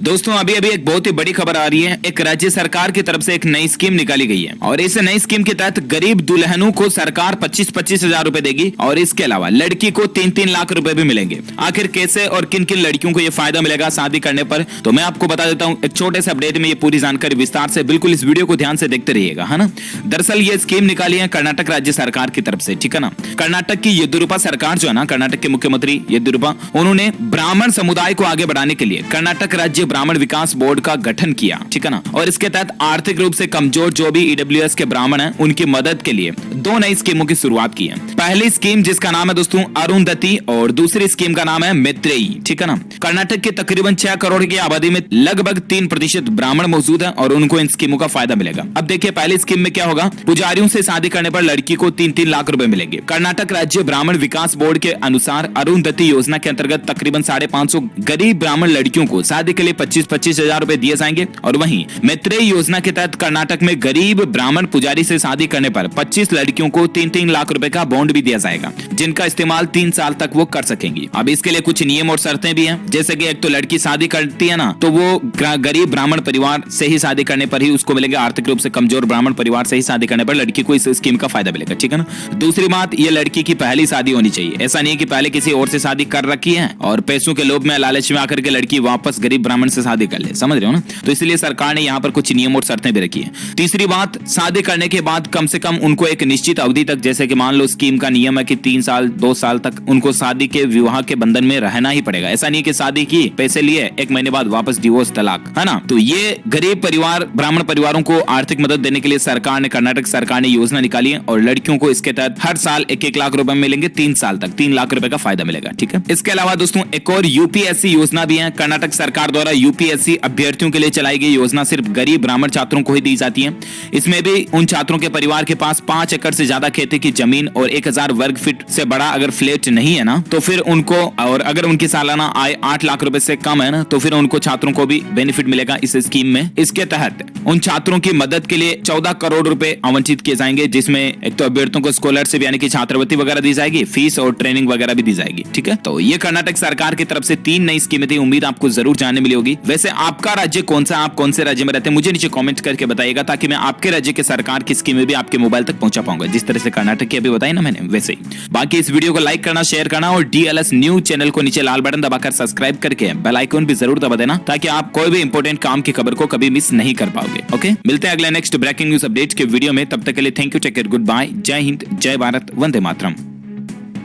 दोस्तों अभी अभी एक बहुत ही बड़ी खबर आ रही है। एक राज्य सरकार की तरफ से एक नई स्कीम निकाली गई है और इस नई स्कीम के तहत गरीब दुल्हनों को सरकार 25-25 हजार रुपए देगी और इसके अलावा लड़की को 3-3 लाख रुपए भी मिलेंगे। आखिर कैसे और किन किन लड़कियों को ये फायदा मिलेगा शादी करने पर, तो मैं आपको बता देता हूँ एक छोटे से अपडेट में ये पूरी जानकारी विस्तार से। बिल्कुल इस वीडियो को ध्यान से देखते रहिएगा, है ना। दरअसल ये स्कीम निकाली है कर्नाटक राज्य सरकार की तरफ से, ठीक है ना। कर्नाटक की येदियुरप्पा सरकार जो है ना, कर्नाटक के मुख्यमंत्री येदियुरप्पा, उन्होंने ब्राह्मण समुदाय को आगे बढ़ाने के लिए कर्नाटक राज्य ब्राह्मण विकास बोर्ड का गठन किया, ठीक है ना। और इसके तहत आर्थिक रूप से कमजोर जो भी ईडब्ल्यूएस के ब्राह्मण हैं उनकी मदद के लिए दो नई स्कीमों की शुरुआत की है। पहली स्कीम जिसका नाम है दोस्तों अरुंधति और दूसरी स्कीम का नाम है मैत्रेयी, ठीक है ना। कर्नाटक के तकरीबन 6 करोड़ की आबादी में लगभग 3% ब्राह्मण मौजूद है और उनको इन स्कीमों का फायदा मिलेगा। अब देखिए पहली स्कीम में क्या होगा, पुजारियों से शादी करने पर लड़की को 3-3 लाख रुपए मिलेंगे। कर्नाटक राज्य ब्राह्मण विकास बोर्ड के अनुसार अरुंधति योजना के अंतर्गत तकरीबन 550 गरीब ब्राह्मण लड़कियों को शादी के लिए 25-25 हजार रुपए दिए जाएंगे। और वहीं मैत्रेयी योजना के तहत कर्नाटक में गरीब ब्राह्मण पुजारी से शादी करने पर 25 लड़कियों को 3-3 लाख रुपए का बॉन्ड भी दिया जाएगा, जिनका इस्तेमाल 3 साल तक वो कर सकेंगी। अब इसके लिए कुछ नियम और शर्तें भी हैं, जैसे कि एक तो लड़की शादी करती है ना, तो वो गरीब ब्राह्मण परिवार से ही शादी करने पर ही उसको मिलेगा। आर्थिक रूप से कमजोर ब्राह्मण परिवार से ही शादी करने पर लड़की को इस स्कीम का फायदा मिलेगा, ठीक है ना। दूसरी बात, ये लड़की की पहली शादी होनी चाहिए। ऐसा नहीं कि पहले किसी और से शादी कर रखी है और पैसों के लोभ में लालच में आकर के लड़की वापस गरीब ब्राह्मण से शादी कर ले, समझ रहे हो ना। तो इसलिए सरकार ने यहाँ पर कुछ नियम और शर्तें भी रखी है। तीसरी बात, शादी करने के बाद कम से कम उनको एक निश्चित अवधि तक, जैसे कि मान लो स्कीम का नियम है कि 3 साल 2 साल तक उनको शादी के विवाह के बंधन में रहना ही पड़ेगा। ऐसा नहीं कि शादी की, पैसे लिए, 1 महीने बाद वापस डिवोर्स, तलाक, है ना। तो ये गरीब परिवार ब्राह्मण परिवारों को आर्थिक मदद देने के लिए सरकार ने, कर्नाटक सरकार ने योजना निकाली है और लड़कियों को इसके तहत हर साल 1-1 लाख रुपए मिलेंगे। 3 साल तक 3 लाख रुपए का फायदा मिलेगा, ठीक है। इसके अलावा दोस्तों एक और यूपीएससी योजना भी है। कर्नाटक सरकार द्वारा यूपीएससी अभ्यर्थियों के लिए चलाई गई योजना सिर्फ गरीब ब्राह्मण छात्रों को ही दी जाती है। इसमें भी उन छात्रों के परिवार के पास 5 एकड़ से ज्यादा खेती की जमीन और 1000 वर्ग फीट से बड़ा अगर फ्लैट नहीं है ना, तो फिर उनको, और अगर उनकी सालाना आय 8 लाख रुपए से कम है ना, तो फिर उनको छात्रों को भी बेनिफिट मिलेगा इस स्कीम में। इसके तहत उन छात्रों की मदद के लिए 14 करोड़ रुपए आवंटित किए जाएंगे, जिसमें एक तो अभ्यर्थियों को स्कॉलरशिप यानी कि छात्रवृत्ति वगैरह दी जाएगी, फीस और ट्रेनिंग वगैरह भी दी जाएगी, ठीक है। तो ये कर्नाटक सरकार की तरफ से 3 नई स्कीमें थी। उम्मीद आपको जरूर जानने मिली होगी। वैसे आपका राज्य कौन सा, आप कौन से राज्य में रहते हैं, मुझे नीचे कमेंट करके बताइएगा, ताकि मैं आपके राज्य के सरकार की स्कीमें भी आपके मोबाइल तक पहुंचा पाऊंगा, जिस तरह से कर्नाटक की अभी बताई ना मैंने, वैसे ही। बाकी इस वीडियो को लाइक करना, शेयर करना और डीएलएस न्यूज चैनल को नीचे लाल बटन दबाकर सब्सक्राइब करके बेल आइकन भी जरूर दबा देना, ताकि आप कोई भी इंपॉर्टेंट काम की खबर को कभी मिस नहीं कर पाओगे। ओके, मिलते हैं अगले नेक्स्ट ब्रेकिंग न्यूज अपडेट के वीडियो में। तब तक के लिए thank you, take care, good bye, जय हिंद, जय भारत, वंदे मातरम।